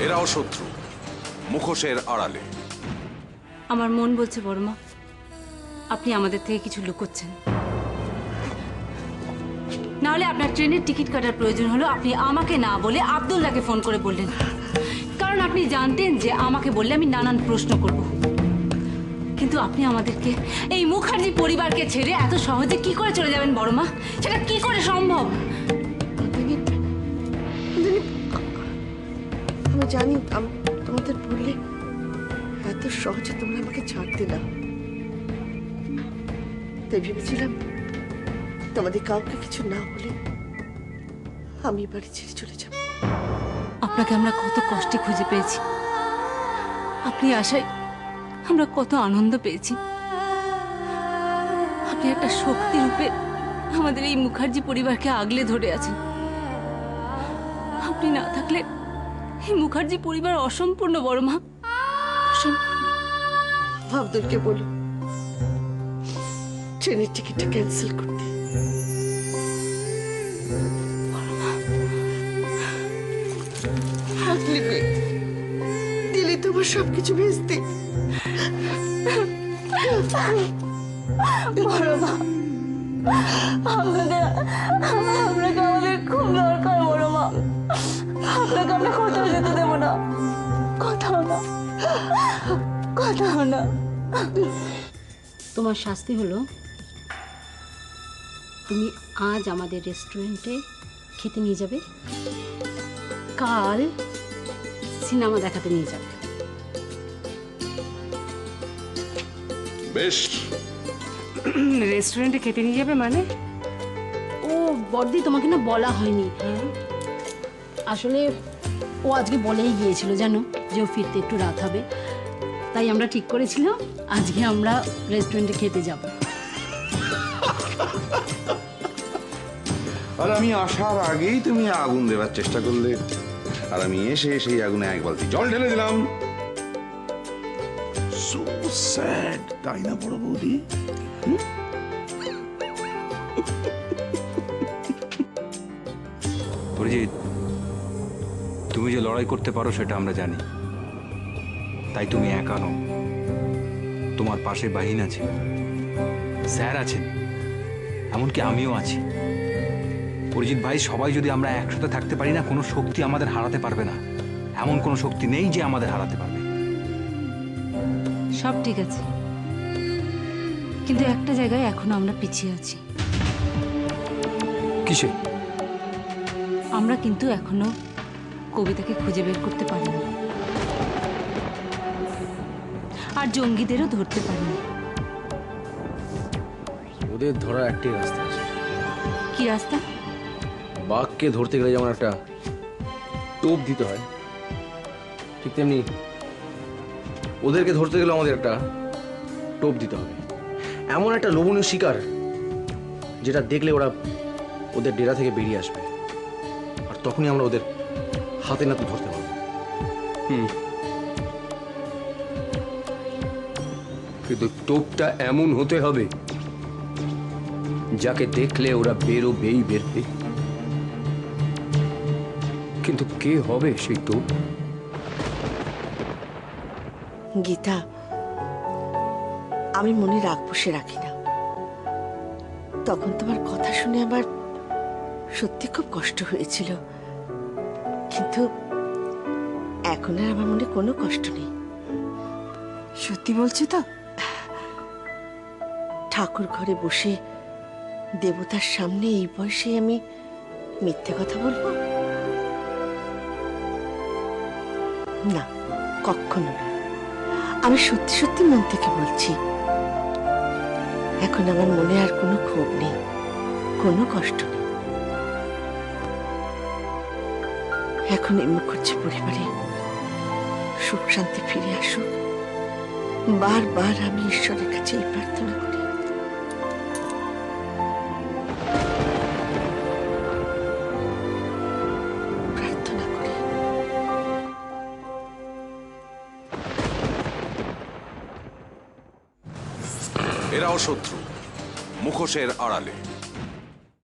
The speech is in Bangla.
এরাও শত্রু, মুখোশের আড়ালে। আমার মন বলছে বড়মা, আপনি আমাদের থেকে কিছু লুকোচ্ছেন। নাহলে আপনার ট্রেনের টিকিট কাটার প্রয়োজন হলো আপনি আমাকে না বলে আব্দুল্লাহকে ফোন করে বললেন, কারণ আপনি জানতেন যে আমাকে বললে আমি নানান প্রশ্ন করব। কিন্তু আপনি আমাদেরকে, এই মুখার্জি পরিবারকে ছেড়ে এত সহজে কি করে চলে যাবেন বড়মা? সেটা কি করে সম্ভব? আমি জানি তোমাদের বললে এত সহজে তোমরা আমাকে ছাড়তে না, তাই ভেবেছিলাম তোমাদের কাউকে কিছু না বলে আমি বাড়ি ছেড়ে চলে যাব। আপনাকে আমরা কত কষ্টে খুঁজে পেয়েছি, আপনি আসায় আমরা কত আনন্দ পেয়েছি। আপনি একটা শক্তি রূপে আমাদের এই মুখার্জি পরিবারকে আগলে ধরে আছেন। আপনি না থাকলে এই মুখার্জি পরিবার অসম্পূর্ণ বড়মা, অসম্পূর্ণ। আব্দুলকে বলো ট্রেনের টিকিটটা ক্যান্সেল করতে। দিলে তোমার সবকিছু ভেস্তে। বড়মা, আপনাকে আমাদের খুব দরকার বড়মা। আপনাকে আমরা কোথাও যেতে দেবো না, কোথাও না, কোথাও না। তোমার শাস্তি হলো তুমি আজ আমাদের রেস্টুরেন্টে খেতে নিয়ে যাবে, কাল সিনেমা দেখাতে নিয়ে যাবে। বেশ। রেস্টুরেন্টে খেতে নিয়ে যাবে মানে? ও বড়দি, তোমাকে না বলা হয়নি। আসলে ও আজকে বলেই গিয়েছিল জানো যে ও ফিরতে একটু রাত হবে, তাই আমরা ঠিক করেছিলাম আজকে আমরা রেস্টুরেন্টে খেতে যাব। আর আমি আসার আগেই তুমি আগুন দেওয়ার চেষ্টা করলে, আর আমি এসে সেই আগুনে এক বালতি জল ঢেলে দিলাম। সো স্যাড, তাই না বড় বৌদি? অরিজিৎ, তুমি যে লড়াই করতে পারো সেটা আমরা জানি, তাই তুমি একা নও। তোমার পাশে বাহিনী আছে, স্যার আছেন, এমনকি আমিও আছি। অরিজিৎ ভাই, সবাই যদি আমরা একসাথে থাকতে পারি না, কোনো শক্তি আমাদের হারাতে পারবে না। এমন কোনো শক্তি নেই যে আমাদের হারাতে পারবে। সব ঠিক আছে, কিন্তু একটা জায়গায় এখনো আমরা পিছিয়ে আছি। কিসে? আমরা কিন্তু এখনো কবিতাকে খুঁজে বের করতে পারিনি, আর জঙ্গিদেরও ধরতে পারিনি। ওদের ধরার একটাই রাস্তা আছে। কি রাস্তা? বাঘকে ধরতে গেলে যেমন একটা টোপ দিতে হয়, ঠিক তেমনি ওদেরকে ধরতে গেলে আমাদের একটা টোপ দিতে হবে। এমন একটা লোভনীয় শিকার যেটা দেখলে ওরা ওদের ডেরা থেকে বেরিয়ে আসবে, আর তখনই আমরা ওদের হাতে নাতে ধরতে পারবো। কিন্তু টোপটা এমন হতে হবে যাকে দেখলে ওরা বেরোবেই বেরবে। কিন্তু কে হবে সেই টোপ? গীতা, আমি মনে রাগ পুষে রাখি না। তখন তোমার কথা শুনে আমার সত্যি খুব কষ্ট হয়েছিল, কিন্তু এখন আর আমার মনে কোনো কষ্ট নেই। সত্যি বলছো তো? ঠাকুর ঘরে বসে দেবতার সামনে এই বয়সে আমি মিথ্যে কথা বলবো না, কখনো না। আমি সত্যি সত্যি মন থেকে বলছি, এখন আমার মনে আর কোনো ক্ষোভ নেই, কোনো কষ্ট নেই। এখন এই মুখার্জি পরিবারে সুখ শান্তি ফিরে আসুক, বারবার আমি ঈশ্বরের কাছে এই প্রার্থনা করি। এরাও শত্রু, মুখোশের আড়ালে।